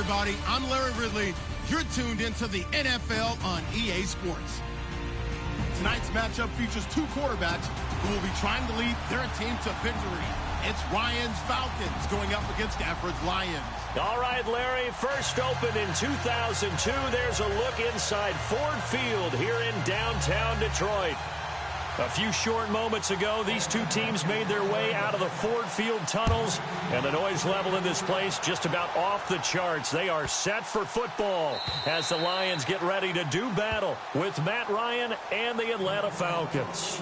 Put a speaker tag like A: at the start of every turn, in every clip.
A: everybody. I'm Larry Ridley. You're tuned into the NFL on EA Sports. Tonight's matchup features two quarterbacks who will be trying to lead their team to victory. It's Ryan's Falcons going up against Stafford's Lions.
B: All right, Larry, first opened in 2002. There's a look inside Ford Field here in downtown Detroit. A few short moments ago, these two teams made their way out of the Ford Field tunnels, and the noise level in this place just about off the charts. They are set for football as the Lions get ready to do battle with Matt Ryan and the Atlanta Falcons.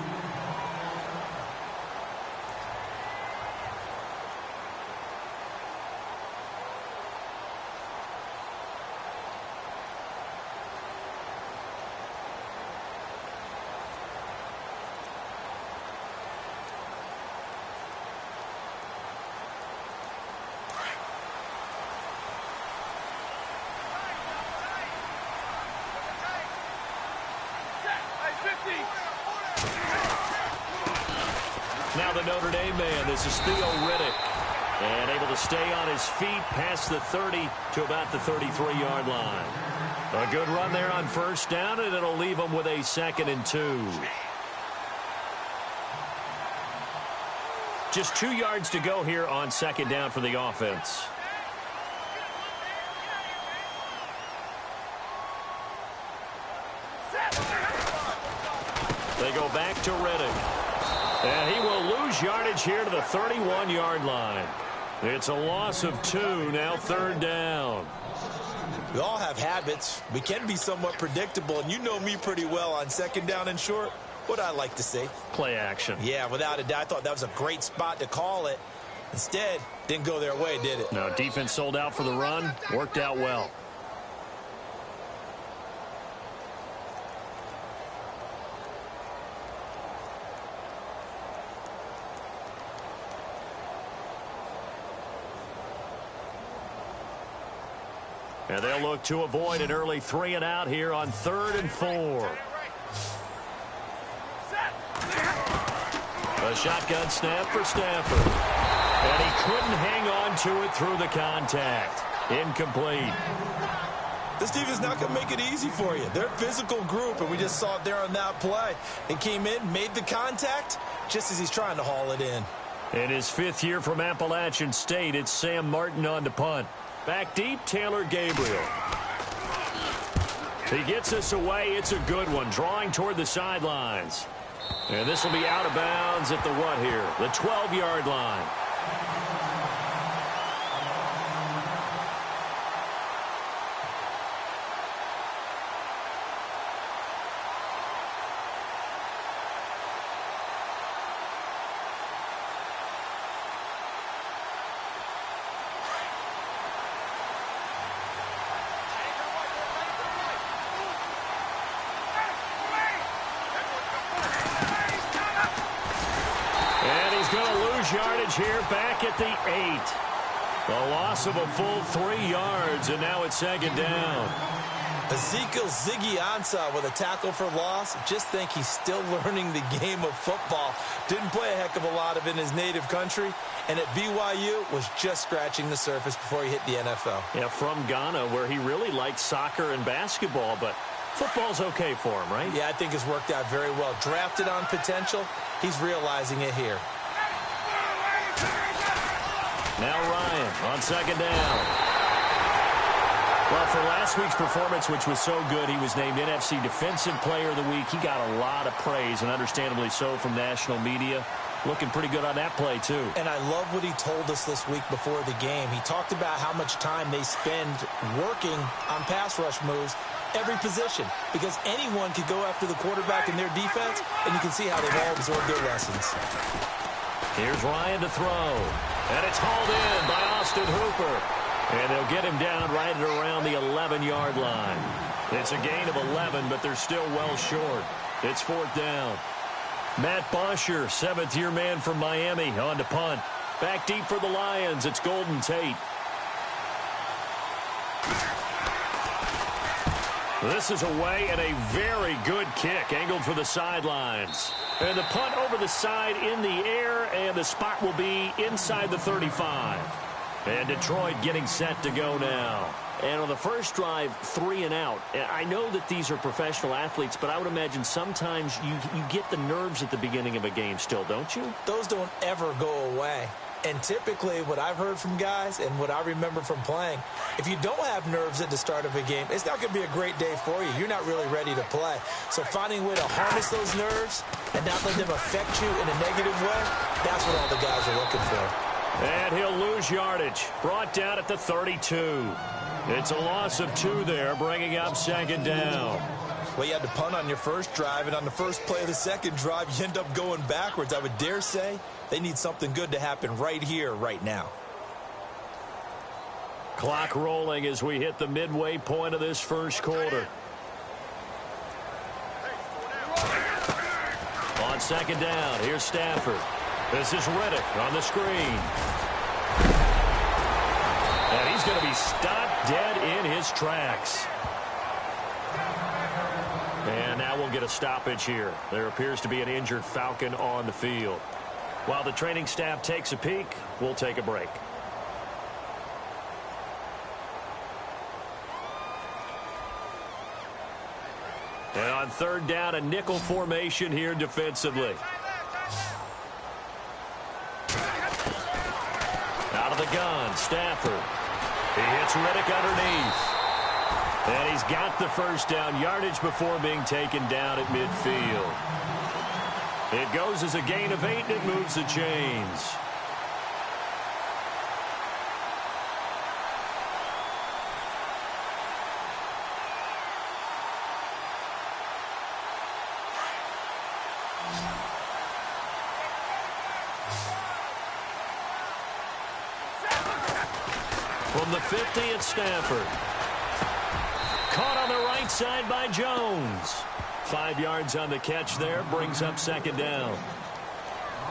B: Now the Notre Dame man, this is Theo Riddick, and able to stay on his feet past the 30 to about the 33-yard line. A good run there on first down, and it'll leave them with a 2nd and 2. Just 2 yards to go here on 2nd down for the offense. They go back to Riddick. And he will lose yardage here to the 31-yard line. It's a loss of 2, now 3rd down.
C: We all have habits. We can be somewhat predictable, and you know me pretty well on 2nd down and short. What I like to say?
B: Play action.
C: Yeah, without a doubt. I thought that was a great spot to call it. Instead, didn't go their way, did it?
B: No, defense sold out for the run. Worked out well. And they'll look to avoid an early 3 and out here on 3rd and 4. A shotgun snap for Stafford. And he couldn't hang on to it through the contact. Incomplete.
C: This team is not going to make it easy for you. They're a physical group, and we just saw it there on that play. He came in, made the contact, just as he's trying to haul it in.
B: In his 5th year from Appalachian State, it's Sam Martin on to punt. Back deep, Taylor Gabriel. He gets this away. It's a good one, drawing toward the sidelines. And this will be out of bounds at the what here? The 12-yard line. Yardage here back at the 8. A loss of a full 3 yards, and now it's 2nd down.
C: Ezekiel Ziggy Ansah with a tackle for loss. Just think he's still learning the game of football. Didn't play a heck of a lot of it in his native country, and at BYU was just scratching the surface before he hit the NFL.
B: Yeah, from Ghana, where he really liked soccer and basketball, but football's okay for him, right?
C: Yeah, I think it's worked out very well. Drafted on potential, he's realizing it here.
B: Now Ryan on 2nd down. Well, for last week's performance, which was so good, he was named NFC Defensive Player of the Week. He got a lot of praise, and understandably so, from national media. Looking pretty good on that play, too.
C: And I love what he told us this week before the game. He talked about how much time they spend working on pass rush moves, every position, because anyone could go after the quarterback in their defense, and you can see how they've all absorbed their lessons.
B: Here's Ryan to throw. And it's hauled in by Austin Hooper. And they'll get him down right at around the 11-yard line. It's a gain of 11, but they're still well short. It's 4th down. Matt Bosher, 7th-year man from Miami, on to punt. Back deep for the Lions, it's Golden Tate. This is away, and a very good kick, angled for the sidelines. And the punt over the side in the air, and the spot will be inside the 35. And Detroit getting set to go now. And on the first drive, 3 and out. I know that these are professional athletes, but I would imagine sometimes you get the nerves at the beginning of a game still, don't you?
C: Those don't ever go away. And typically what I've heard from guys and what I remember from playing, if you don't have nerves at the start of a game, it's not going to be a great day for you. You're not really ready to play. So finding a way to harness those nerves and not let them affect you in a negative way, that's what all the guys are looking for.
B: And he'll lose yardage. Brought down at the 32. It's a loss of 2 there, bringing up second down.
C: Well, you had to punt on your first drive, and on the first play of the second drive, you end up going backwards. I would dare say they need something good to happen right here, right now.
B: Clock rolling as we hit the midway point of this first quarter. On second down, here's Stafford. This is Riddick on the screen. And he's going to be stopped dead in his tracks. And now we'll get a stoppage here. There appears to be an injured Falcon on the field. While the training staff takes a peek, we'll take a break. And on third down, a nickel formation here defensively. Out of the gun, Stafford. He hits Riddick underneath. And he's got the first down yardage before being taken down at midfield. It goes as a gain of 8, and it moves the chains. From the 50, it's Stafford. Caught on the right side by Jones. 5 yards on the catch there, brings up second down.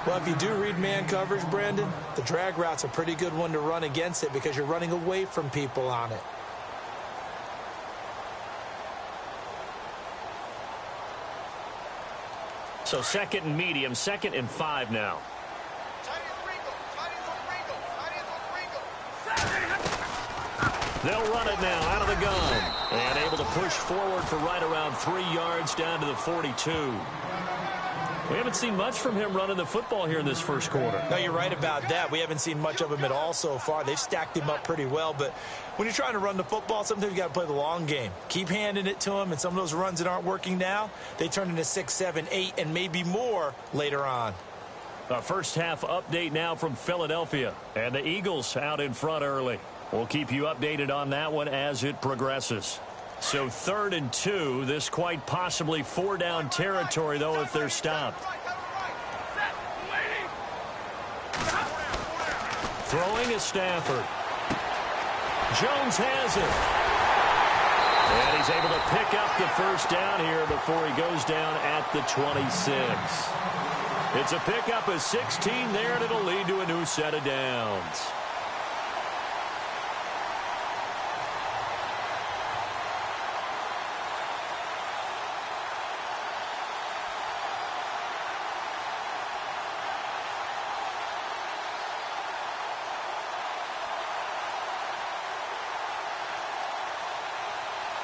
C: Well, if you do read man coverage, Brandon, the drag route's a pretty good one to run against it because you're running away from people on it.
B: So second and medium, 2nd and 5 now. They'll run it now out of the gun. And able to push forward for right around 3 yards down to the 42. We haven't seen much from him running the football here in this first quarter.
C: No, you're right about that. We haven't seen much of him at all so far. They've stacked him up pretty well. But when you're trying to run the football, sometimes you got to play the long game. Keep handing it to him. And some of those runs that aren't working now, they turn into 6, 7, 8, and maybe more later on.
B: A first half update now from Philadelphia. And the Eagles out in front early. We'll keep you updated on that one as it progresses. So 3rd and 2, this quite possibly 4-down territory, though, if they're stopped. Throwing is Stafford. Jones has it. And he's able to pick up the first down here before he goes down at the 26. It's a pickup of 16 there, and it'll lead to a new set of downs.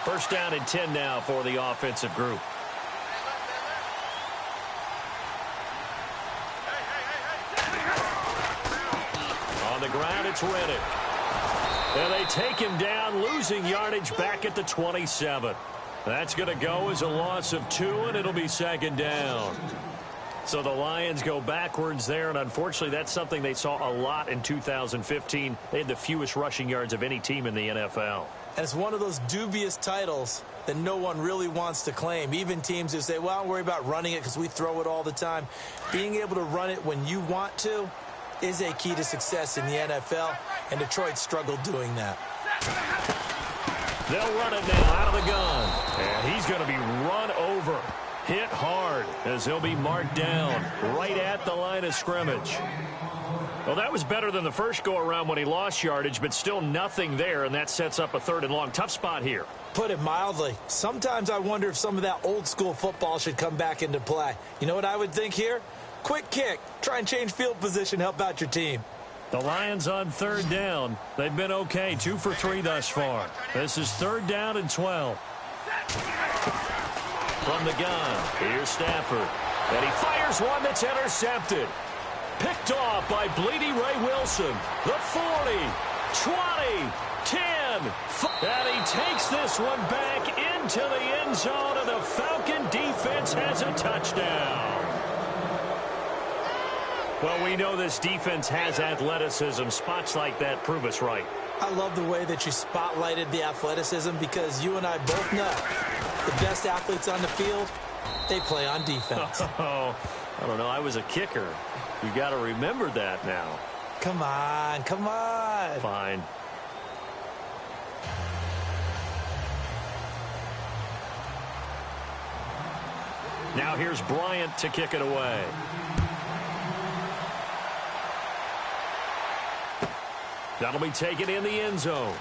B: First down and 10 now for the offensive group. On the ground, it's Riddick. And they take him down, losing yardage back at the 27. That's going to go as a loss of 2, and it'll be second down. So the Lions go backwards there, and unfortunately that's something they saw a lot in 2015. They had the fewest rushing yards of any team in the NFL.
C: And it's one of those dubious titles that no one really wants to claim. Even teams who say, well, don't worry about running it because we throw it all the time. Being able to run it when you want to is a key to success in the NFL, and Detroit struggled doing that.
B: They'll run it now out of the gun. And he's going to be run over. Hit hard as he'll be marked down right at the line of scrimmage. Well, that was better than the first go-around when he lost yardage, but still nothing there, and that sets up a 3rd and long. Tough spot here.
C: Put it mildly. Sometimes I wonder if some of that old-school football should come back into play. You know what I would think here? Quick kick. Try and change field position, help out your team.
B: The Lions on third down. They've been okay, 2 for 3 thus far. This is third down and 12. From the gun, here's Stafford. And he fires one that's intercepted. Picked off by Bleedy Ray Wilson. The 40, 20, 10. And he takes this one back into the end zone, and the Falcon defense has a touchdown. Well, we know this defense has athleticism. Spots like that prove us right.
C: I love the way that you spotlighted the athleticism, because you and I both know the best athletes on the field, they play on defense.
B: Oh, I don't know. I was a kicker. You got to remember that now.
C: Come on, come on.
B: Fine. Now here's Bryant to kick it away. That'll be taken in the end zone.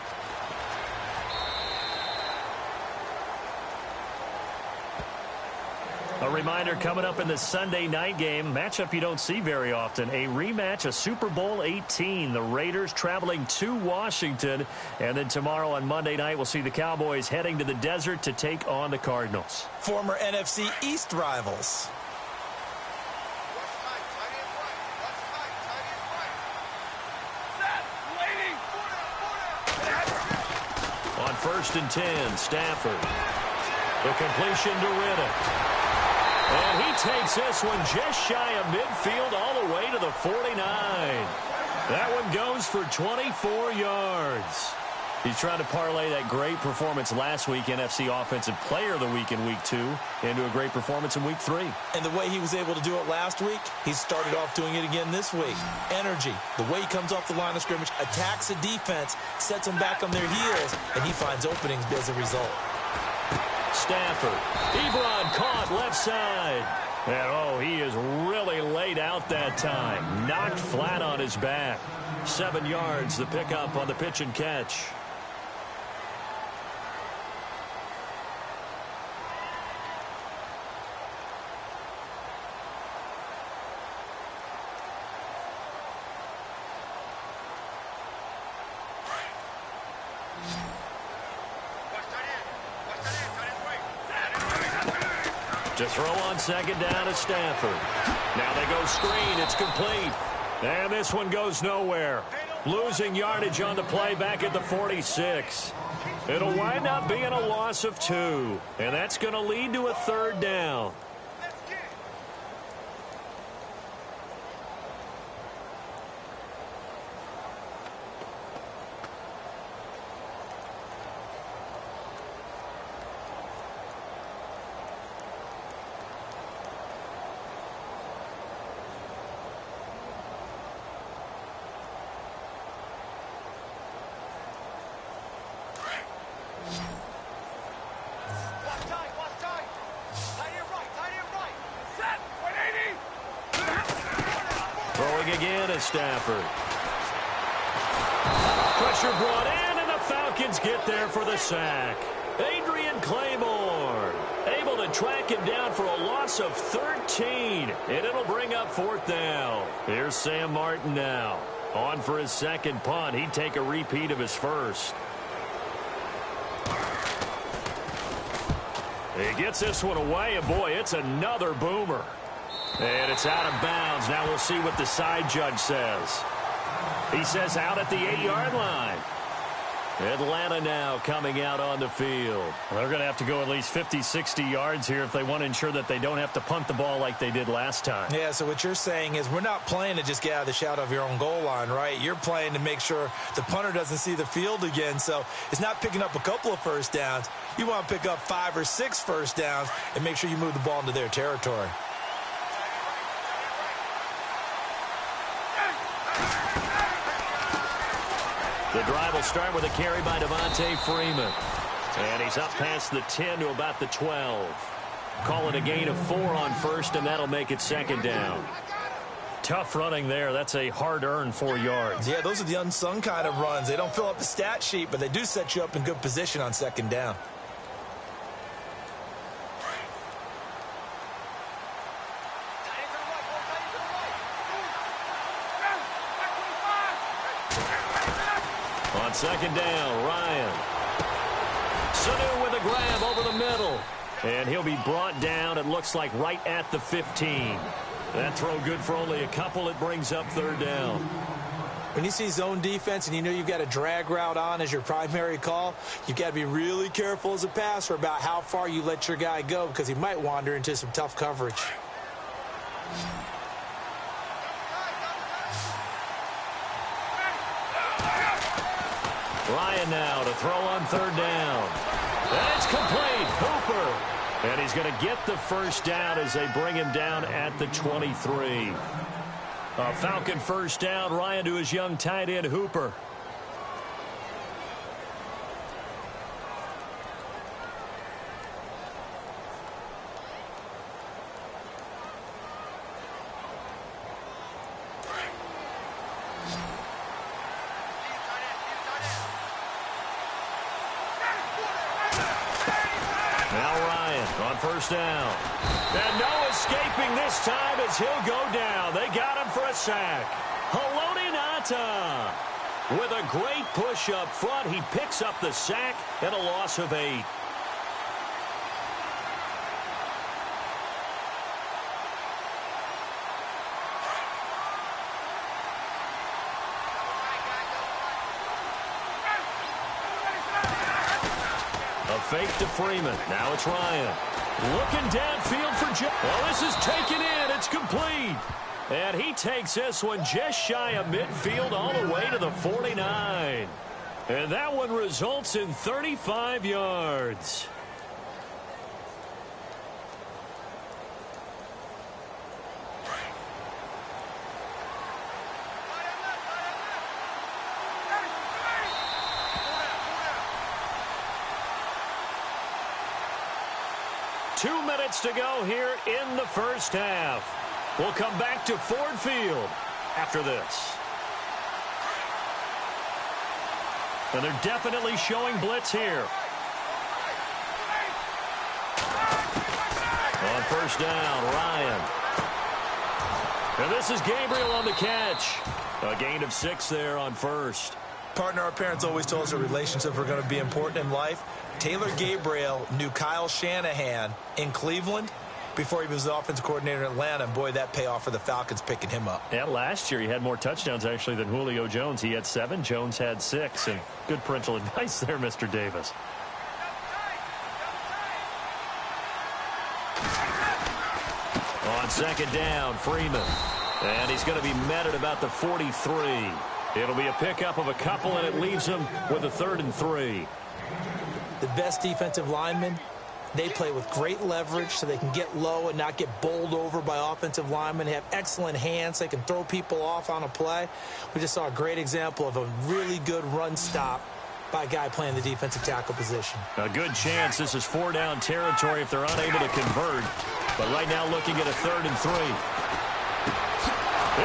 B: A reminder coming up in the Sunday night game, matchup you don't see very often, a rematch of Super Bowl 18. The Raiders traveling to Washington, and then tomorrow on Monday night we'll see the Cowboys heading to the desert to take on the Cardinals.
C: Former NFC East rivals.
B: On 1st and 10, Stafford. The completion to Riddick. And he takes this one just shy of midfield all the way to the 49. That one goes for 24 yards. He's trying to parlay that great performance last week, NFC Offensive Player of the Week in Week 2, into a great performance in Week 3.
C: And the way he was able to do it last week, he started off doing it again this week. Energy, the way he comes off the line of scrimmage, attacks the defense, sets them back on their heels, and he finds openings as a result.
B: Stafford. Ebron caught left side. And, oh, he is really laid out that time. Knocked flat on his back. 7 yards, the pickup on the pitch and catch. To throw on second down is Stafford. Now they go screen. It's complete. And this one goes nowhere. Losing yardage on the play back at the 46. It'll wind up being a loss of 2. And that's going to lead to a third down. Throwing again is Stafford. Pressure brought in, and the Falcons get there for the sack. Adrian Claiborne able to track him down for a loss of 13, and it'll bring up 4th down. Here's Sam Martin now. On for his second punt. He'd take a repeat of his first. He gets this one away, and boy, it's another boomer. And it's out of bounds. Now we'll see what the side judge says. He says out at the 8-yard line. Atlanta now coming out on the field. Well, they're going to have to go at least 50, 60 yards here if they want to ensure that they don't have to punt the ball like they did last time.
C: Yeah, so what you're saying is we're not playing to just get out of the shadow of your own goal line, right? You're playing to make sure the punter doesn't see the field again. So it's not picking up a couple of first downs. You want to pick up 5 or 6 first downs and make sure you move the ball into their territory.
B: The drive will start with a carry by Devontae Freeman. And he's up past the 10 to about the 12. Call it a gain of 4 on first, and that'll make it second down. Tough running there. That's a hard-earned 4 yards.
C: Yeah, those are the unsung kind of runs. They don't fill up the stat sheet, but they do set you up in good position on second down.
B: On second down, Ryan. Sanu with a grab over the middle. And he'll be brought down, it looks like, right at the 15. That throw good for only a couple. It brings up third down.
C: When you see zone defense and you know you've got a drag route on as your primary call, you've got to be really careful as a passer about how far you let your guy go because he might wander into some tough coverage.
B: Ryan now to throw on third down. And it's complete. Hooper. And he's going to get the first down as they bring him down at the 23. A Falcon first down. Ryan to his young tight end, Hooper. First down. And no escaping this time as he'll go down. They got him for a sack. Haloti Ngata with a great push up front. He picks up the sack and a loss of 8. A fake to Freeman. Now it's Ryan. Looking downfield for Joe. Well, this is taken in. It's complete. And he takes this one just shy of midfield all the way to the 49. And that one results in 35 yards. Two minutes to go here in the first half. We'll come back to Ford Field after this. And they're definitely showing blitz here. On first down, Ryan. And this is Gabriel on the catch. A gain of 6 there on first.
C: Partner, our parents always told us that relationships were going to be important in life. Taylor Gabriel knew Kyle Shanahan in Cleveland before he was the offensive coordinator in Atlanta. And boy, that payoff for the Falcons picking him up.
B: Yeah, last year he had more touchdowns actually than Julio Jones. He had 7. Jones had 6. And good parental advice there, Mr. Davis. On second down, Freeman. And he's going to be met at about the 43. It'll be a pickup of a couple, and it leaves him with a 3rd and 3.
C: The best defensive linemen, they play with great leverage so they can get low and not get bowled over by offensive linemen. They have excellent hands. They can throw people off on a play. We just saw a great example of a really good run stop by a guy playing the defensive tackle position.
B: A good chance this is 4-down territory if they're unable to convert. But right now looking at a 3rd and 3.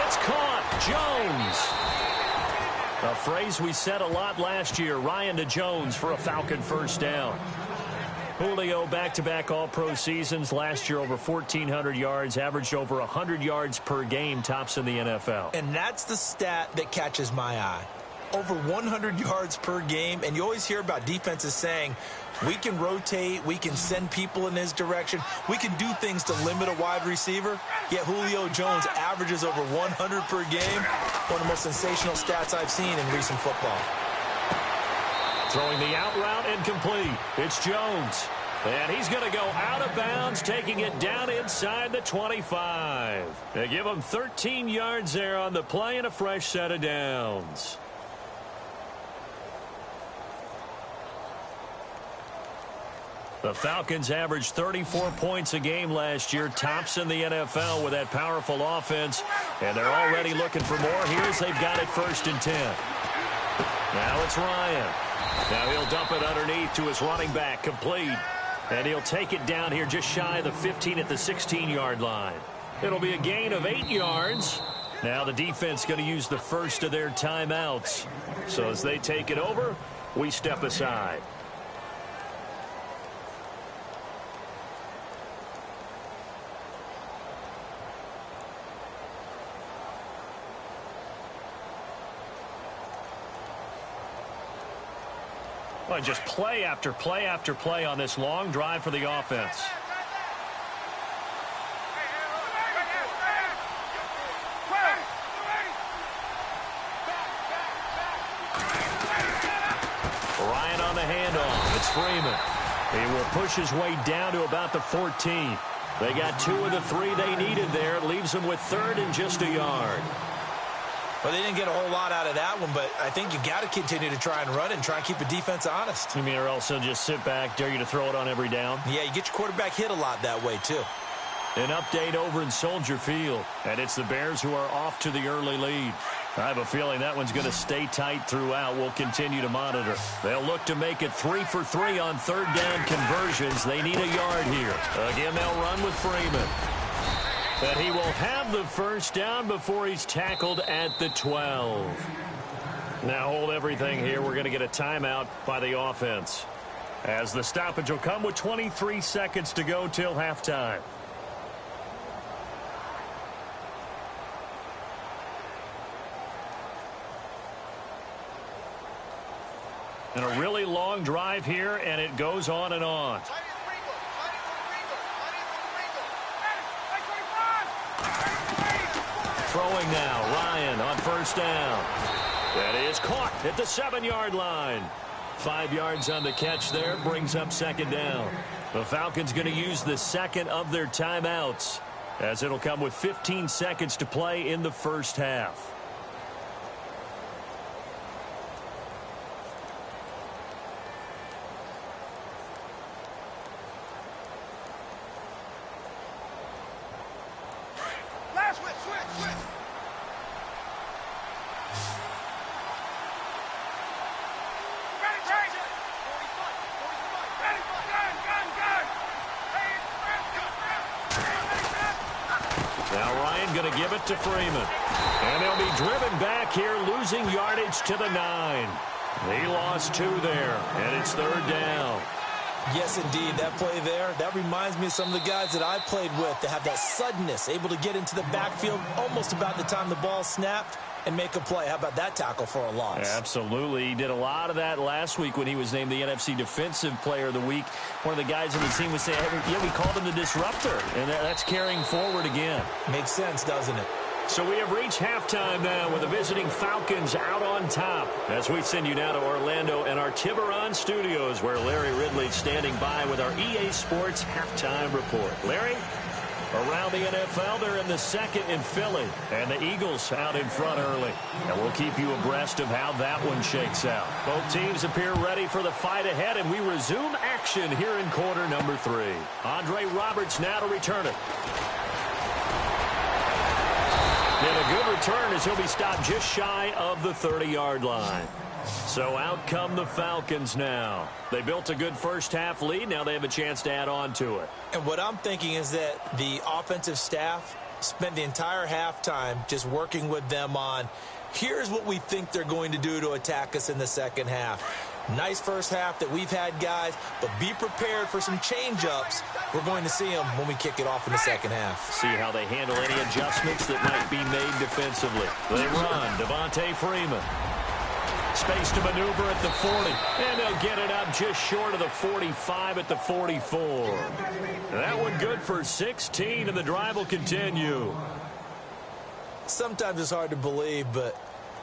B: It's caught. Jones. A phrase we said a lot last year. Ryan to Jones for a Falcon first down. Julio back-to-back all-pro seasons. Last year over 1,400 yards, averaged over 100 yards per game, tops in the NFL.
C: And that's the stat that catches my eye. Over 100 yards per game, and you always hear about defenses saying, we can rotate, we can send people in his direction, we can do things to limit a wide receiver, yet Julio Jones averages over 100 per game. One of the most sensational stats I've seen in recent football.
B: Throwing the out route incomplete. It's Jones. And he's going to go out of bounds, taking it down inside the 25. They give him 13 yards there on the play and a fresh set of downs. The Falcons averaged 34 points a game last year, tops in the NFL with that powerful offense, and they're already looking for more. Here's they've got it 1st and 10. Now it's Ryan. Now he'll dump it underneath to his running back, complete, and he'll take it down here just shy of the 15 at the 16-yard line. It'll be a gain of 8 yards. Now the defense going to use the first of their timeouts. So as they take it over, we step aside. Well, just play after play after play on this long drive for the offense. Ryan on the handoff. It's Freeman. He will push his way down to about the 14. They got 2 of the 3 they needed there. It leaves them with 3rd and just a yard.
C: Well, they didn't get a whole lot out of that one, but I think you got to continue to try and run it and try and keep the defense honest.
B: You mean, or else they'll just sit back, dare you to throw it on every down?
C: Yeah, you get your quarterback hit a lot that way, too.
B: An update over in Soldier Field, and it's the Bears who are off to the early lead. I have a feeling that one's going to stay tight throughout. We'll continue to monitor. They'll look to make it 3 for 3 on 3rd down conversions. They need a yard here. Again, they'll run with Freeman. But he will have the 1st down before he's tackled at the 12. Now hold everything here. We're going to get a timeout by the offense, as the stoppage will come with 23 seconds to go till halftime. And a really long drive here, and it goes on and on. Throwing now, Ryan on 1st down. That is caught at the 7-yard line. 5 yards on the catch there, brings up 2nd down. The Falcons going to use the 2nd of their timeouts, as it'll come with 15 seconds to play in the 1st half. Going to give it to Freeman. And they'll be driven back here, losing yardage to the 9. He lost 2 there, and it's 3rd down.
C: Yes, indeed. That play there, that reminds me of some of the guys that I played with that have that suddenness, able to get into the backfield almost about the time the ball snapped and make a play. How about that tackle for a loss?
B: Absolutely. He did a lot of that last week when he was named the NFC Defensive Player of the Week. One of the guys on the team was saying, hey, yeah, we called him the disruptor, and that's carrying forward again.
C: Makes sense, doesn't it?
B: So we have reached halftime now with the visiting Falcons out on top, as we send you now to Orlando and our Tiburon studios, where Larry Ridley's standing by with our EA Sports halftime report. Larry? Around the NFL, they're in the 2nd in Philly, and the Eagles out in front early. And we'll keep you abreast of how that one shakes out. Both teams appear ready for the fight ahead, and we resume action here in quarter number 3. Andre Roberts now to return it. And a good return as he'll be stopped just shy of the 30-yard line. So out come the Falcons now. They built a good 1st half lead. Now they have a chance to add on to it.
C: And what I'm thinking is that the offensive staff spent the entire halftime just working with them on, here's what we think they're going to do to attack us in the 2nd half. Nice 1st half that we've had, guys, but be prepared for some change-ups. We're going to see them when we kick it off in the 2nd half.
B: See how they handle any adjustments that might be made defensively. They run. Devontae Freeman. Space to maneuver at the 40. And they'll get it up just short of the 45 at the 44. That one good for 16, and the drive will continue.
C: Sometimes it's hard to believe, but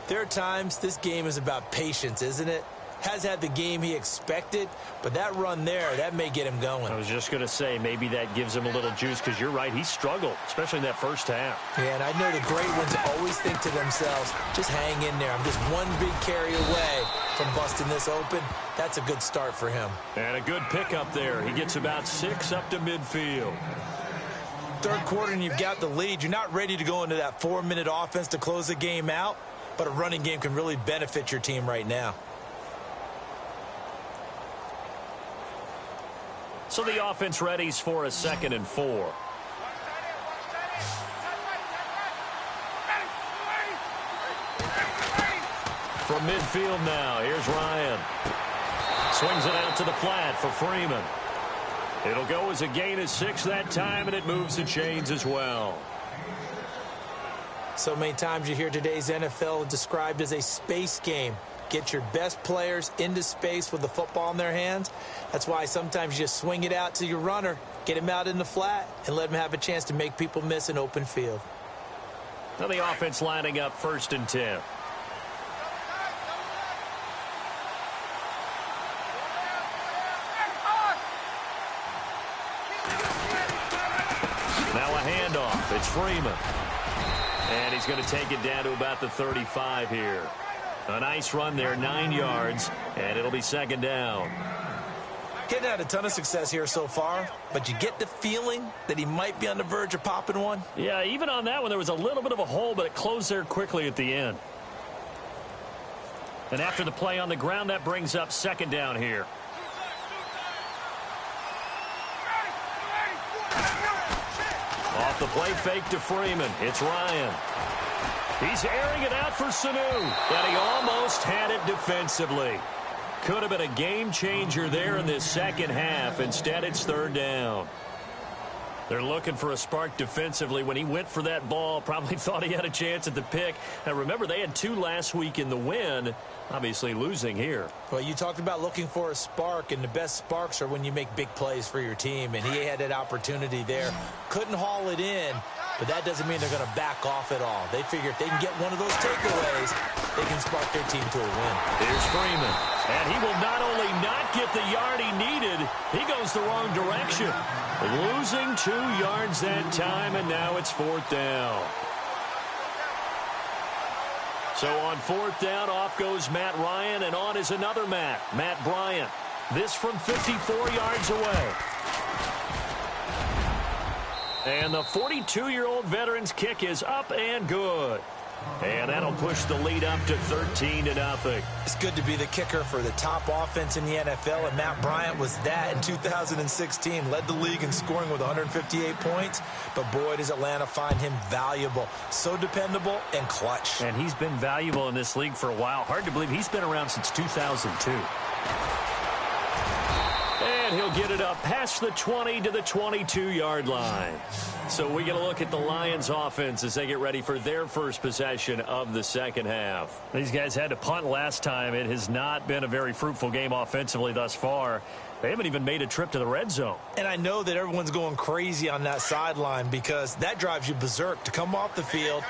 C: there are times this game is about patience, isn't it? Has had the game he expected, but that run there, that may get him going.
B: I was just going to say, maybe that gives him a little juice, because you're right, he struggled, especially in that 1st half.
C: Yeah, and I know the great ones always think to themselves, just hang in there. I'm just one big carry away from busting this open. That's a good start for him.
B: And a good pickup there. He gets about 6 up to midfield.
C: 3rd quarter, and you've got the lead. You're not ready to go into that 4-minute offense to close the game out, but a running game can really benefit your team right now.
B: So the offense readies for a 2nd and 4. From midfield now, here's Ryan. Swings it out to the flat for Freeman. It'll go as a gain of 6 that time, and it moves the chains as well.
C: So many times you hear today's NFL described as a space game. get your best players into space with the football in their hands. That's why sometimes you just swing it out to your runner, get him out in the flat, and let him have a chance to make people miss an open field.
B: Now the offense lining up 1st and 10. Now a handoff. It's Freeman. And he's going to take it down to about the 35 here. A nice run there, 9 yards, and it'll be 2nd down.
C: Getting had a ton of success here so far, but you get the feeling that he might be on the verge of popping one.
B: Yeah, even on that one, there was a little bit of a hole, but it closed there quickly at the end. And after the play on the ground, that brings up 2nd down here. Off the play fake to Freeman. It's Ryan. He's airing it out for Sanu, and he almost had it defensively. Could have been a game changer there in this second half. Instead, it's 3rd down. They're looking for a spark defensively. When he went for that ball, probably thought he had a chance at the pick. Now, remember, they had 2 last week in the win, obviously losing here.
C: Well, you talked about looking for a spark, and the best sparks are when you make big plays for your team, and he had that opportunity there. Couldn't haul it in, but that doesn't mean they're going to back off at all. They figure if they can get one of those takeaways, they can spark their team to a win.
B: Here's Freeman, and he will not only not get the yard he needed, he goes the wrong direction. Losing 2 yards that time, and now it's 4th down. So on 4th down, off goes Matt Ryan, and on is another Matt Bryant. This from 54 yards away. And the 42-year-old veteran's kick is up and good. And that'll push the lead up to 13-0.
C: It's good to be the kicker for the top offense in the NFL, and Matt Bryant was that in 2016. Led the league in scoring with 158 points, but boy, does Atlanta find him valuable. So dependable and clutch.
B: And he's been valuable in this league for a while. Hard to believe he's been around since 2002. And he'll get it up past the 20 to the 22-yard line. So we get a look at the Lions offense as they get ready for their first possession of the second half. These guys had to punt last time. It has not been a very fruitful game offensively thus far. They haven't even made a trip to the red zone.
C: And I know that everyone's going crazy on that sideline because that drives you berserk to come off the field,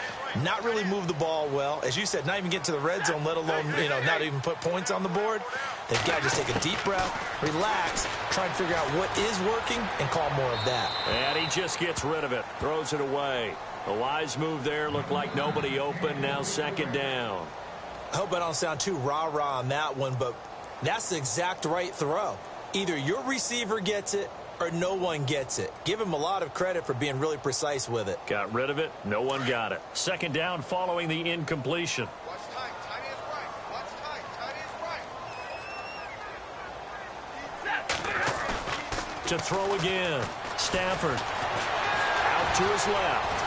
C: not really move the ball well. As you said, not even get to the red zone, let alone, not even put points on the board. They've got to just take a deep breath, relax, try and figure out what is working, and call more of that.
B: And he just gets rid of it, throws it away. A wise move there, looked like nobody open, now 2nd down.
C: I hope I don't sound too rah-rah on that one, but that's the exact right throw. Either your receiver gets it or no one gets it. Give him a lot of credit for being really precise with it.
B: Got rid of it. No one got it. 2nd down following the incompletion.
A: Watch tight. Tight is right. Watch tight. Tight is right.
B: To throw again. Stafford. Out to his left.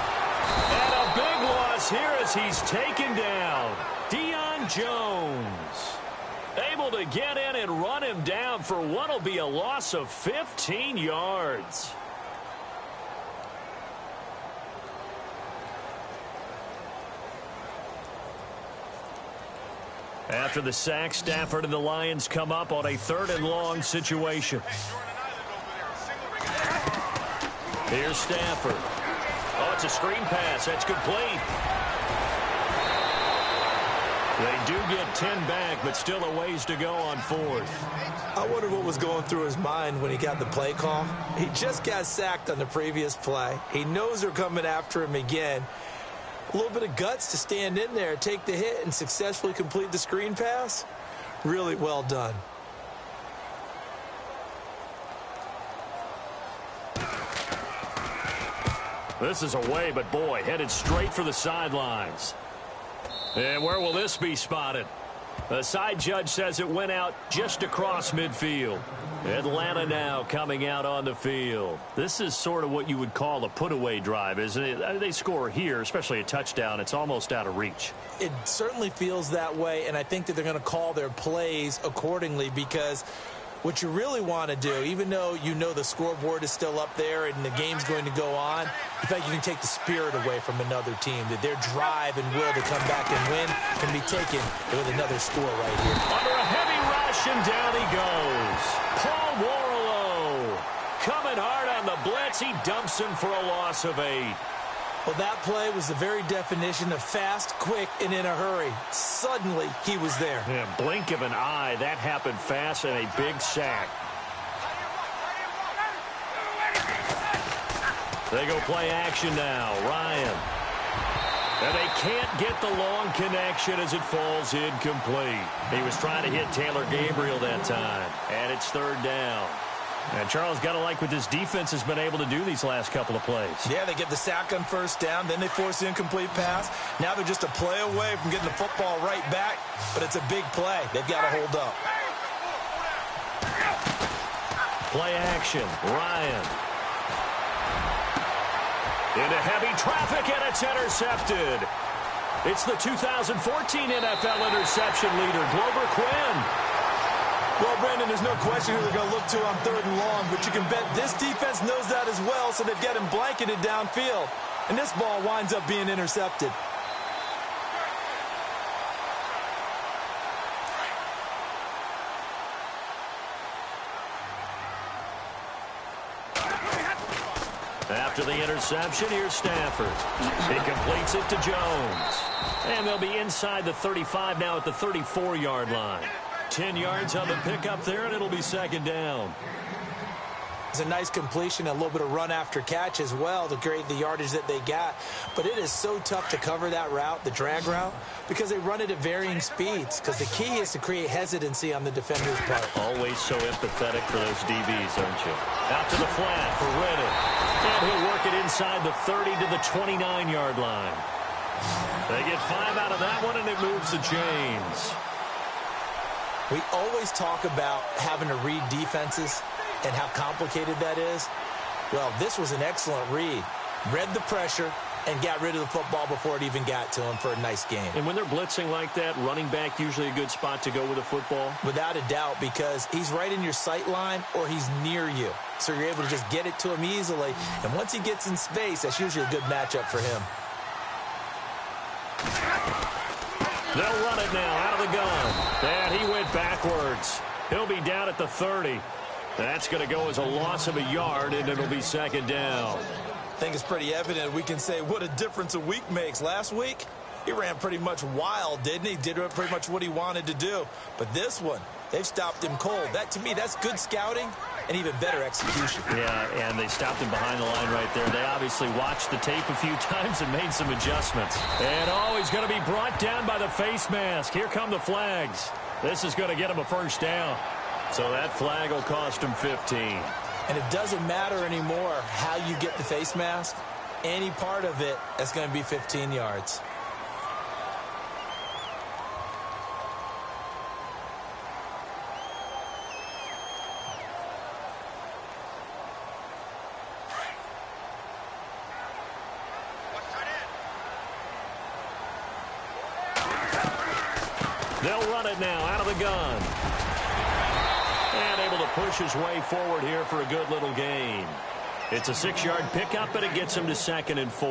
B: And a big loss here as he's taken down. Deion Jones. Able to get in and run him down for what will be a loss of 15 yards. After the sack, Stafford and the Lions come up on a 3rd and long situation. Here's Stafford. Oh, it's a screen pass. That's complete. They do get 10 back, but still a ways to go on 4th.
C: I wonder what was going through his mind when he got the play call. He just got sacked on the previous play. He knows they're coming after him again. A little bit of guts to stand in there, take the hit, and successfully complete the screen pass. Really well done.
B: This is away, but boy, headed straight for the sidelines. And where will this be spotted? The side judge says it went out just across midfield. Atlanta now coming out on the field. This is sort of what you would call a put-away drive, isn't it? I mean, they score here, especially a touchdown. It's almost out of reach.
C: It certainly feels that way, and I think that they're going to call their plays accordingly because What you really want to do, even though you know the scoreboard is still up there and the game's going to go on, you think you can take the spirit away from another team, that their drive and will to come back and win can be taken with another score right here.
B: Under a heavy rush, and down he goes. Paul Warlow coming hard on the blitz. He dumps him for a loss of 8.
C: Well, that play was the very definition of fast, quick, and in a hurry. Suddenly, he was there.
B: Yeah, blink of an eye. That happened fast and a big sack. They go play action now. Ryan. And they can't get the long connection as it falls incomplete. He was trying to hit Taylor Gabriel that time. And it's 3rd down. And Charles, got to like what this defense has been able to do these last couple of plays.
C: Yeah, they get the sack on 1st down, then they force the incomplete pass. Now they're just a play away from getting the football right back, but it's a big play. They've got to hold up.
B: Play action. Ryan. Into heavy traffic, and it's intercepted. It's the 2014 NFL interception leader, Glover Quinn.
C: Well, Brandon, there's no question who they're going to look to on 3rd and long, but you can bet this defense knows that as well, so they've got him blanketed downfield. And this ball winds up being intercepted.
B: After the interception, here's Stafford. He completes it to Jones. And they'll be inside the 35 now at the 34-yard line. 10 yards on the pickup there, and it'll be 2nd down.
C: It's a nice completion, a little bit of run after catch as well to create the yardage that they got. But it is so tough to cover that route, the drag route, because they run it at varying speeds. Because the key is to create hesitancy on the defender's part.
B: Always so empathetic for those DBs, aren't you? Out to the flat for Riddick. And he'll work it inside the 30 to the 29-yard line. They get 5 out of that one, and it moves the chains.
C: We always talk about having to read defenses and how complicated that is. Well, this was an excellent read. Read the pressure and got rid of the football before it even got to him for a nice game.
B: And when they're blitzing like that, running back usually a good spot to go with a football?
C: Without a doubt, because he's right in your sight line or he's near you. So you're able to just get it to him easily. And once he gets in space, that's usually a good matchup for him.
B: They'll run it now out of the gun. And he went backwards. He'll be down at the 30. That's going to go as a loss of a yard, and it'll be 2nd down.
C: I think it's pretty evident. We can say what a difference a week makes. Last week, he ran pretty much wild, didn't he? Did pretty much what he wanted to do. But this one, they've stopped him cold. That, to me, that's good scouting and even better execution.
B: Yeah, and they stopped him behind the line right there. They obviously watched the tape a few times and made some adjustments. And, he's going to be brought down by the face mask. Here come the flags. This is going to get him a 1st down. So that flag will cost him 15.
C: And it doesn't matter anymore how you get the face mask. Any part of it, that's going to be 15 yards.
B: They'll run it now out of the gun. And able to push his way forward here for a good little gain. It's a 6-yard pickup, and it gets him to 2nd and 4.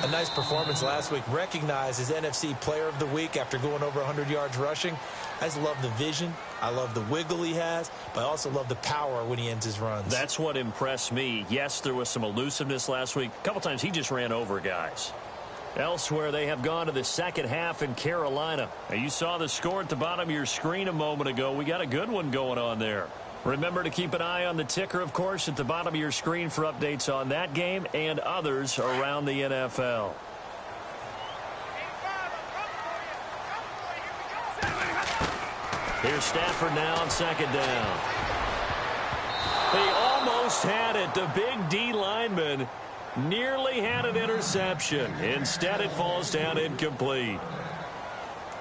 C: A nice performance last week. Recognized as NFC Player of the Week after going over 100 yards rushing. I just love the vision. I love the wiggle he has, but I also love the power when he ends his runs.
B: That's what impressed me. Yes, there was some elusiveness last week. A couple times he just ran over guys. Elsewhere, they have gone to the 2nd half in Carolina. Now, you saw the score at the bottom of your screen a moment ago. We got a good one going on there. Remember to keep an eye on the ticker, of course, at the bottom of your screen for updates on that game and others around the NFL. Here's Stafford now on 2nd down. They almost had it. The big D lineman nearly had an interception. Instead, it falls down incomplete.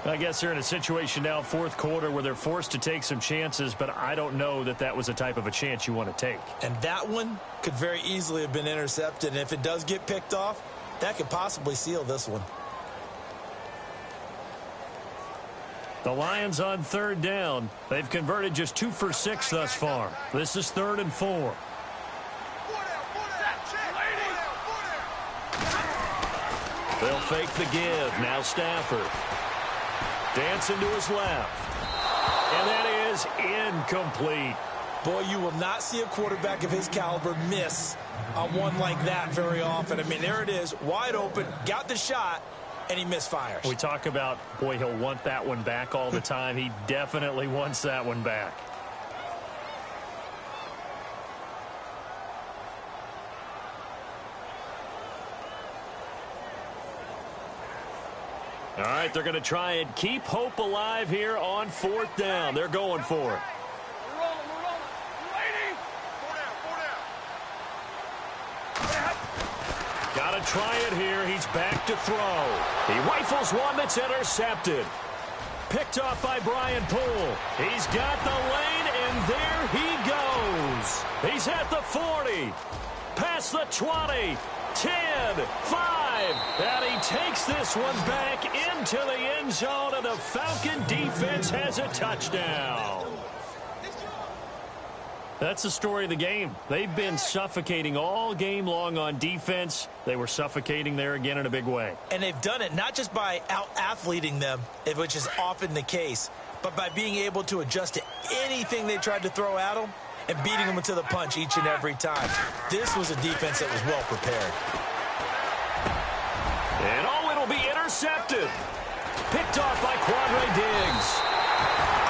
B: I guess they're in a situation now, 4th quarter, where they're forced to take some chances, but I don't know that that was the type of a chance you want to take.
C: And that one could very easily have been intercepted. And if it does get picked off, that could possibly seal this one.
B: The Lions on third down. They've converted just 2 for 6 thus far. This is 3rd and 4. They'll fake the give. Now Stafford. Dancing to his left. And that is incomplete.
C: Boy, you will not see a quarterback of his caliber miss on one like that very often. I mean, there it is, wide open, got the shot, and he misfires.
B: We talk about, boy, he'll want that one back all the time. He definitely wants that one back. All right, they're going to try and keep hope alive here on 4th down. They're going for it. Got to try it here. He's back to throw. He rifles one that's intercepted. Picked off by Brian Poole. He's got the lane, and there he goes. He's at the 40. Past the 20. 10, 5, and he takes this one back into the end zone, and the Falcon defense has a touchdown. That's the story of the game. They've been suffocating all game long on defense. They were suffocating there again in a big way.
C: And they've done it not just by out-athleting them, which is often the case, but by being able to adjust to anything they tried to throw at them and beating them into the punch each and every time. This was a defense that was well prepared.
B: And it'll be intercepted. Picked off by Quandre Diggs.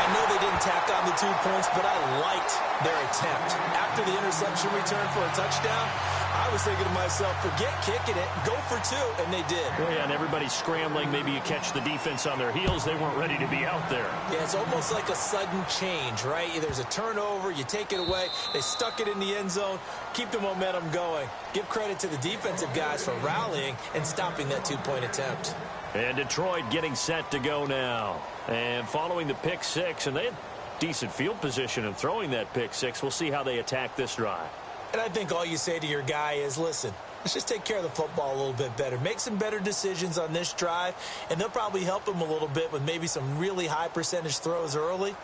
C: I know they didn't tack on the 2 points, but I liked their attempt. After the interception return for a touchdown, I was thinking to myself, forget kicking it, go for 2, and they did.
B: Well, yeah, and everybody's scrambling. Maybe you catch the defense on their heels. They weren't ready to be out there.
C: Yeah, it's almost like a sudden change, right? There's a turnover, you take it away, they stuck it in the end zone, keep the momentum going. Give credit to the defensive guys for rallying and stopping that 2-point attempt.
B: And Detroit getting set to go now. And following the pick 6, and they had decent field position in throwing that pick 6. We'll see how they attack this drive.
C: And I think all you say to your guy is, listen, let's just take care of the football a little bit better. Make some better decisions on this drive, and they'll probably help him a little bit with maybe some really high percentage throws early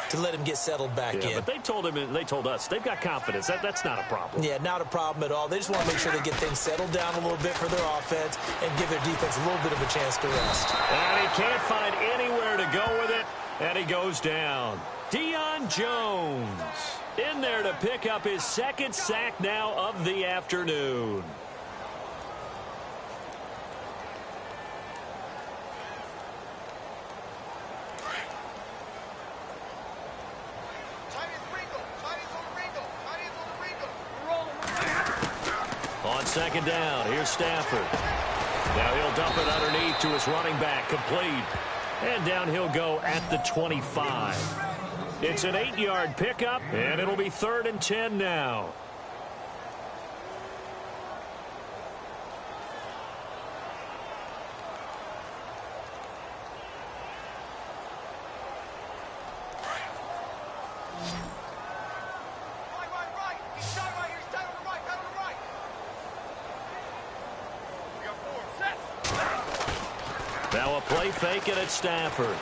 C: to let him get settled back in.
B: But they told him, and they told us, they've got confidence. That's not a problem.
C: Yeah, not a problem at all. They just want to make sure they get things settled down a little bit for their offense and give their defense a little bit of a chance to rest.
B: And he can't find anywhere to go with it, and he goes down. Deion Jones in there to pick up his 2nd sack now of the afternoon. On 2nd down, here's Stafford. Now he'll dump it underneath to his running back, complete. And down he'll go at the 25. It's an 8-yard pickup, and it'll be 3rd and 10 now. Now a play fake it at Stafford.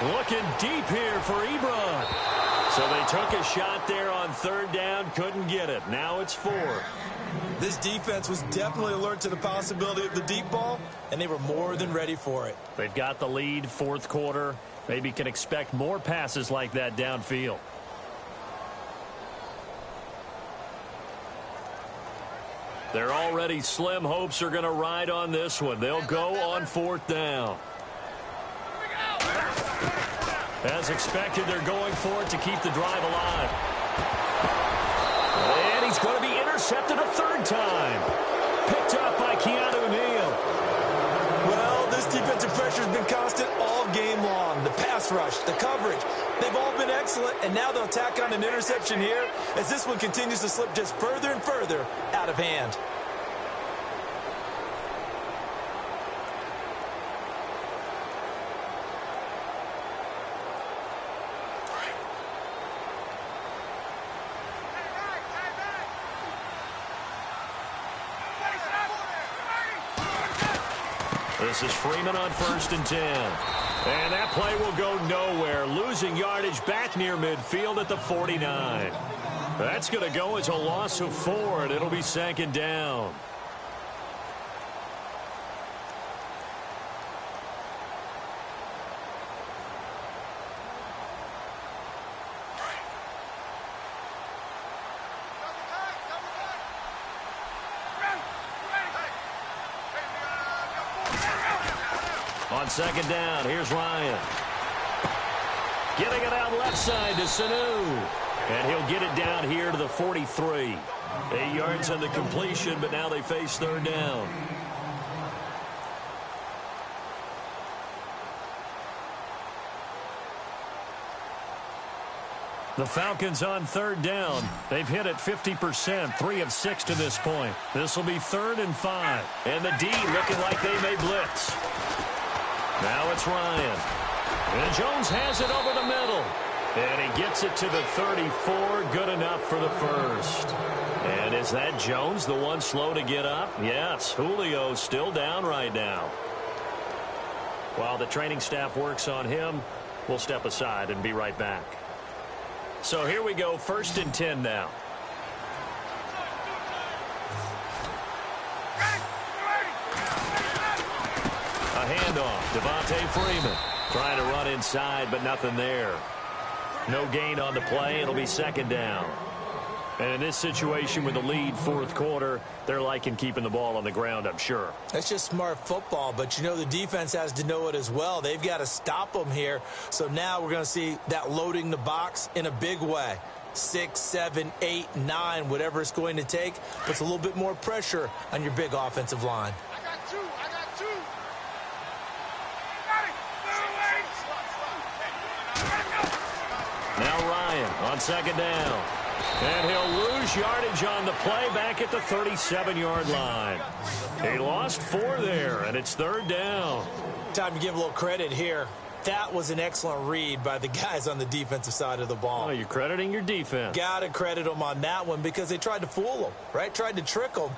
B: Looking deep here for Ebron. So they took a shot there on 3rd down, couldn't get it. Now it's 4.
C: This defense was definitely alert to the possibility of the deep ball, and they were more than ready for it.
B: They've got the lead, 4th quarter. Maybe can expect more passes like that downfield. They're already slim hopes are going to ride on this one. They'll go on 4th down. As expected, they're going for it to keep the drive alive. And he's going to be intercepted a 3rd time. Picked up by Keanu Neal.
C: Well, this defensive pressure has been constant all game long. The pass rush, the coverage, they've all been excellent, and now they'll tack on an interception here as this one continues to slip just further and further out of hand.
B: This is Freeman on 1st and 10. And that play will go nowhere, losing yardage back near midfield at the 49. That's going to go as a loss of 4, and it'll be 2nd down. On 2nd down, here's Ryan. Getting it out left side to Sanu. And he'll get it down here to the 43. 8 yards on the completion, but now they face 3rd down. The Falcons on 3rd down. They've hit it 50%, 3 of 6 to this point. This will be 3rd and 5. And the D looking like they may blitz. Now it's Ryan. And Jones has it over the middle. And he gets it to the 34. Good enough for the first. And is that Jones, the one slow to get up? Yes, Julio's still down right now. While the training staff works on him, we'll step aside and be right back. So here we go, 1st and 10 now. A handoff, Devontae Freeman trying to run inside, but nothing there. No gain on the play. It'll be 2nd down. And in this situation with the lead 4th quarter, they're liking keeping the ball on the ground, I'm sure.
C: That's just smart football, but you know the defense has to know it as well. They've got to stop them here. So now we're going to see that loading the box in a big way. 6, 7, 8, 9, whatever it's going to take, puts a little bit more pressure on your big offensive line.
D: I got 2.
B: Now Ryan on 2nd down. And he'll lose yardage on the play back at the 37-yard line. He lost 4 there, and it's 3rd down.
C: Time to give a little credit here. That was an excellent read by the guys on the defensive side of the ball.
B: Oh, you're crediting your defense.
C: Got to credit them on that one because they tried to fool them, right? Tried to trick them,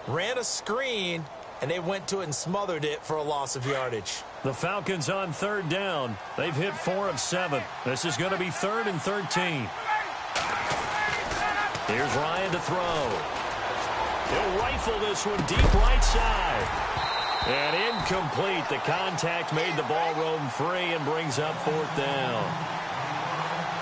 C: ran a screen, and they went to it and smothered it for a loss of yardage.
B: The Falcons on 3rd down. They've hit 4 of 7. This is going to be 3rd and 13. Here's Ryan to throw. He'll rifle this one deep right side. And incomplete. The contact made the ball roam free and brings up 4th down.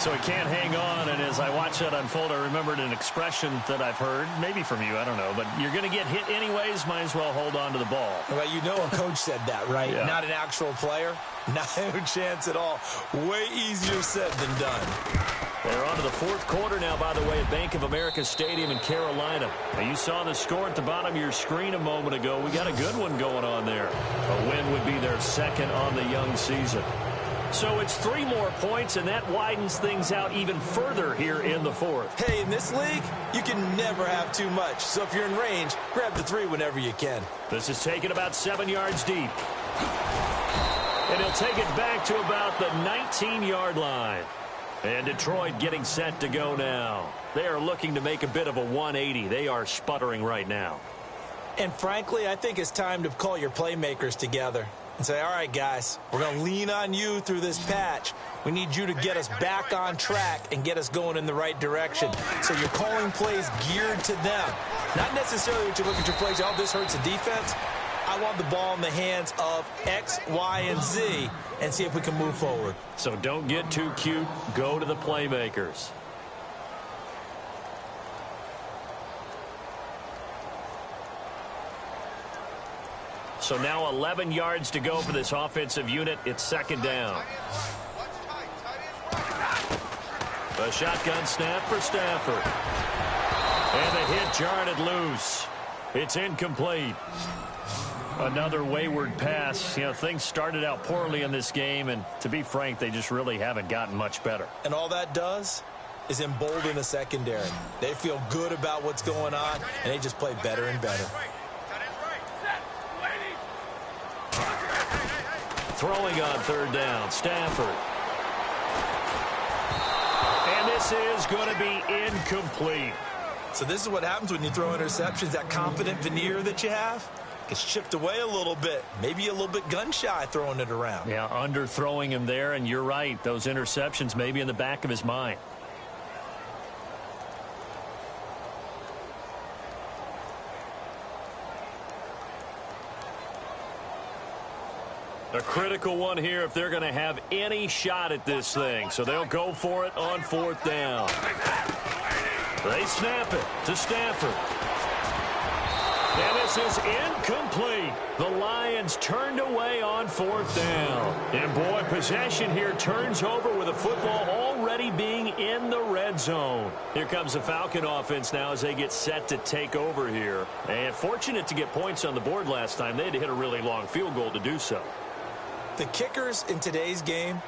B: So he can't hang on, and as I watch that unfold, I remembered an expression that I've heard, maybe from you, I don't know, but you're going to get hit anyways, might as well hold on to the ball.
C: Well, you know a coach said that, right?
B: Yeah.
C: Not an actual player. No chance at all. Way easier said than done.
B: They're on to the 4th quarter now, by the way, at Bank of America Stadium in Carolina. Now, you saw the score at the bottom of your screen a moment ago. We got a good one going on there. A win would be their 2nd on the young season. So it's 3 more points, and that widens things out even further here in the 4th.
C: Hey, in this league, you can never have too much. So if you're in range, grab the 3 whenever you can.
B: This is taken about 7 yards deep. And he'll take it back to about the 19-yard line. And Detroit getting set to go now. They are looking to make a bit of a 180. They are sputtering right now.
C: And frankly, I think it's time to call your playmakers together and say, all right, guys, we're going to lean on you through this patch. We need you to get us back on track and get us going in the right direction. So you're calling plays geared to them. Not necessarily that you look at your plays, oh, this hurts the defense. I want the ball in the hands of X, Y, and Z and see if we can move forward.
B: So don't get too cute. Go to the playmakers. So now 11 yards to go for this offensive unit. It's 2nd down. A shotgun snap for Stafford. And the hit jarred it loose. It's incomplete. Another wayward pass. You know, things started out poorly in this game, and to be frank, they just really haven't gotten much better.
C: And all that does is embolden the secondary. They feel good about what's going on, and they just play better and better.
B: Throwing on 3rd down, Stafford. And this is going to be incomplete.
C: So this is what happens when you throw interceptions, that confident veneer that you have. Gets chipped away a little bit. Maybe a little bit gun-shy throwing it around.
B: Yeah, underthrowing him there, and you're right. Those interceptions may be in the back of his mind. A critical one here if they're going to have any shot at this thing. So they'll go for it on 4th down. They snap it to Stafford. And this is incomplete. The Lions turned away on 4th down. And, boy, possession here turns over with the football already being in the red zone. Here comes the Falcon offense now as they get set to take over here. And fortunate to get points on the board last time. They had to hit a really long field goal to do so.
C: The kickers in today's game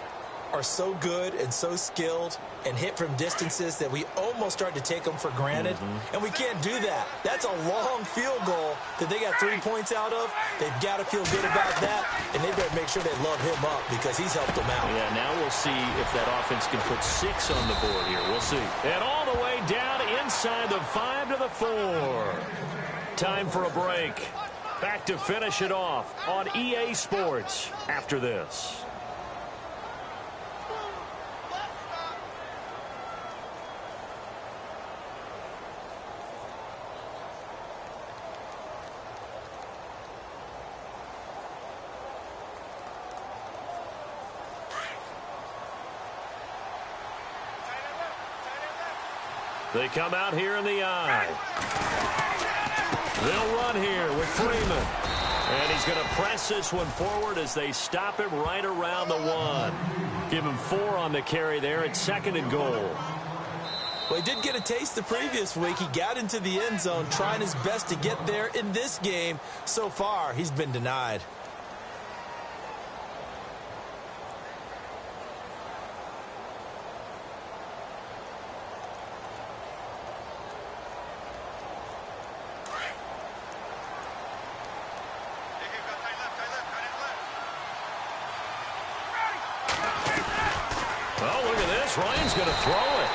C: are so good and so skilled and hit from distances that we almost start to take them for granted. And we can't do that. That's a long field goal that they got 3 points out of. They've got to feel good about that, and they better make sure they love him up because he's helped them out.
B: Yeah, now we'll see if that offense can put 6 on the board here. We'll see. And all the way down inside the 5 to the 4. Time for a break. Back to finish it off on EA Sports after this. They come out here in the eye. They'll run here with Freeman. And he's going to press this one forward as they stop him right around the 1. Give him 4 on the carry there at 2nd and goal.
C: Well, he did get a taste the previous week. He got into the end zone trying his best to get there in this game. So far, he's been denied.
B: Ryan's going to throw it.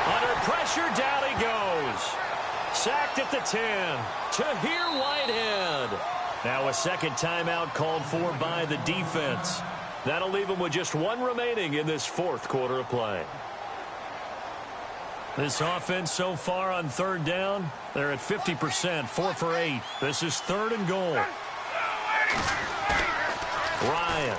B: Under pressure, down he goes. Sacked at the 10. Tahir Whitehead. Now a second timeout called for by the defense. That'll leave him with just 1 remaining in this 4th quarter of play. This offense so far on 3rd down, they're at 50%, 4 for 8. This is 3rd and goal. Ryan.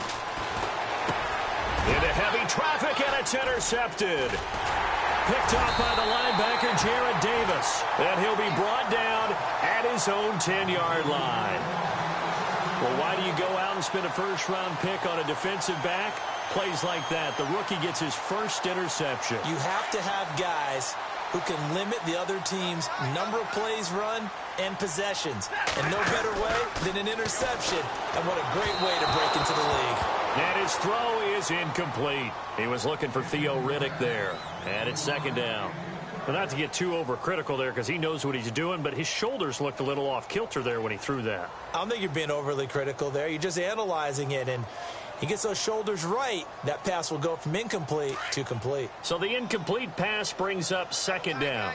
B: Into heavy traffic, and it's intercepted. Picked off by the linebacker, Jarrad Davis. And he'll be brought down at his own 10-yard line. Well, why do you go out and spend a first-round pick on a defensive back? Plays like that. The rookie gets his first interception. You have to have guys who can limit the other team's number of plays run and possessions. And no better way than an interception. And what a great way to break into the league. And his throw is incomplete. He was looking for Theo Riddick there. And it's 2nd down. Well, not to get too overcritical there because he knows what he's doing, but his shoulders looked a little off-kilter there when he threw that.
C: I don't think you're being overly critical there. You're just analyzing it, and he gets those shoulders right. That pass will go from incomplete to complete.
B: So the incomplete pass brings up 2nd down.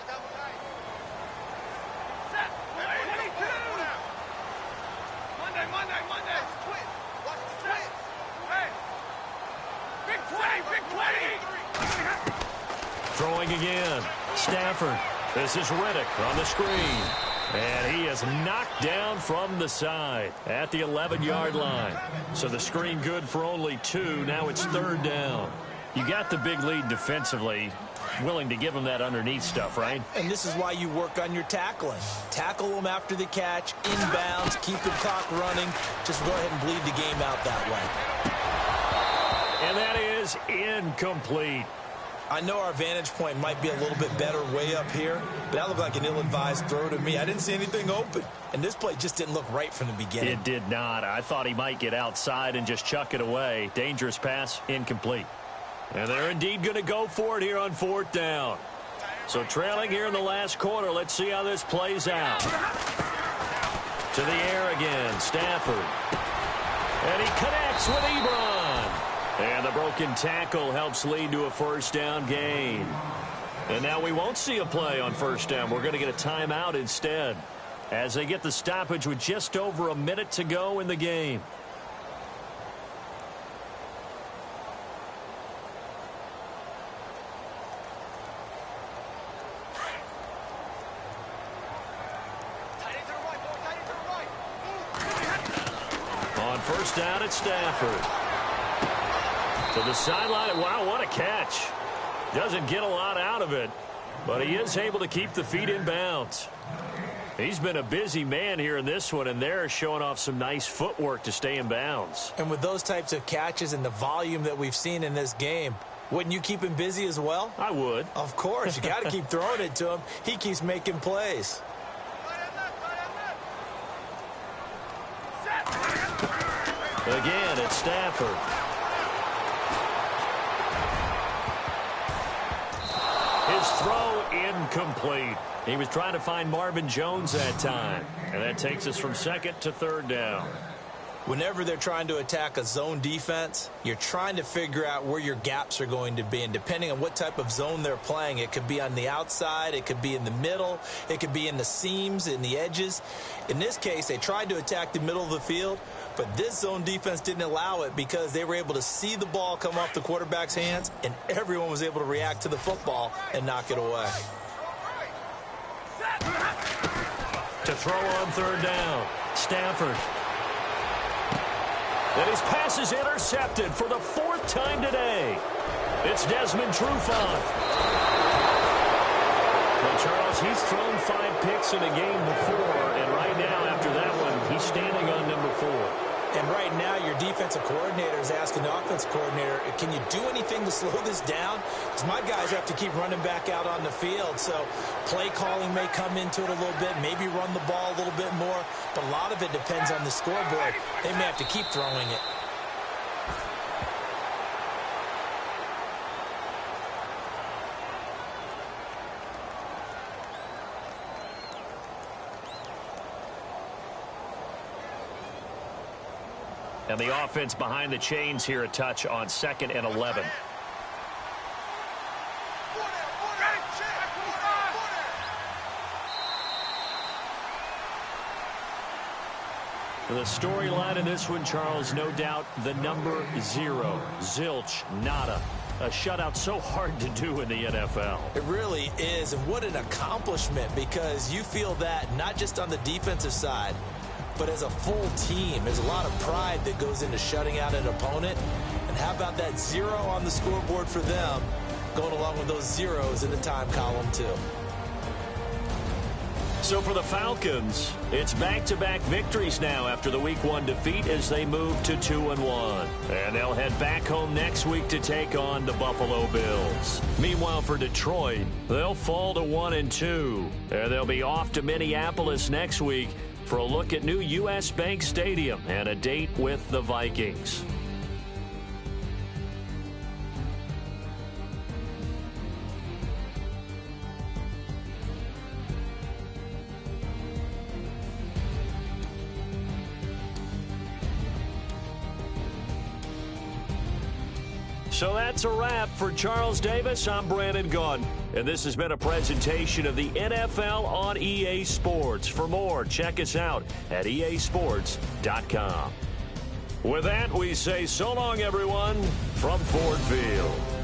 B: Throwing again. Stafford. This is Riddick on the screen. And he is knocked down from the side at the 11-yard line. So the screen good for only 2. Now it's 3rd down. You got the big lead defensively. Willing to give him that underneath stuff, right?
C: And this is why you work on your tackling. Tackle them after the catch, inbounds, keep the clock running. Just go ahead and bleed the game out that way.
B: And that is incomplete.
C: I know our vantage point might be a little bit better way up here, but that looked like an ill-advised throw to me. I didn't see anything open, and this play just didn't look right from the beginning.
B: It did not. I thought he might get outside and just chuck it away. Dangerous pass, incomplete. And they're indeed going to go for it here on 4th down. So trailing here in the last quarter, let's see how this plays out. To the air again, Stafford. And he connects with Ebron. And the broken tackle helps lead to a 1st down gain. And now we won't see a play on 1st down. We're going to get a timeout instead. as they get the stoppage with just over a minute to go in the game. On first down, it's Stafford. To the sideline. Wow, what a catch. Doesn't get a lot out of it, but he is able to keep the feet in bounds. He's been a busy man here in this one, and they're showing off some nice footwork to stay in bounds.
C: And with those types of catches and the volume that we've seen in this game, wouldn't you keep him busy as well?
B: I would.
C: Of course. You got to keep throwing it to him. He keeps making plays.
B: Again, it's Stafford. His throw incomplete. He was trying to find Marvin Jones that time. And that takes us from second to third down.
C: Whenever they're trying to attack a zone defense, you're trying to figure out where your gaps are going to be. And depending on what type of zone they're playing, it could be on the outside, it could be in the middle, it could be in the seams, in the edges. In this case, they tried to attack the middle of the field, but this zone defense didn't allow it because they were able to see the ball come off the quarterback's hands, and everyone was able to react to the football and knock it away.
B: To throw on third down, Stafford. And his pass is intercepted for the fourth time today. It's Desmond Trufant. Well, Charles, he's thrown 5 picks in a game before, and right now, after that one, he's standing on number 4.
C: And right now, your defensive coordinator is asking the offensive coordinator, can you do anything to slow this down? Because my guys have to keep running back out on the field. So play calling may come into it a little bit, maybe run the ball a little bit more. But a lot of it depends on the scoreboard. They may have to keep throwing it.
B: And the offense behind the chains here a touch on 2nd and 11. The storyline in this one, Charles, no doubt the number 0. Zilch, nada. A shutout so hard to do in the NFL.
C: It really is, and what an accomplishment, because you feel that not just on the defensive side, but as a full team. There's a lot of pride that goes into shutting out an opponent. And how about that 0 on the scoreboard for them, going along with those zeros in the time column, too.
B: So for the Falcons, it's back-to-back victories now after the Week 1 defeat as they move to 2-1. And they'll head back home next week to take on the Buffalo Bills. Meanwhile, for Detroit, they'll fall to 1-2. And they'll be off to Minneapolis next week for a look at new U.S. Bank Stadium and a date with the Vikings. So that's a wrap. For Charles Davis, I'm Brandon Gaudin. And this has been a presentation of the NFL on EA Sports. For more, check us out at easports.com. With that, we say so long, everyone, from Ford Field.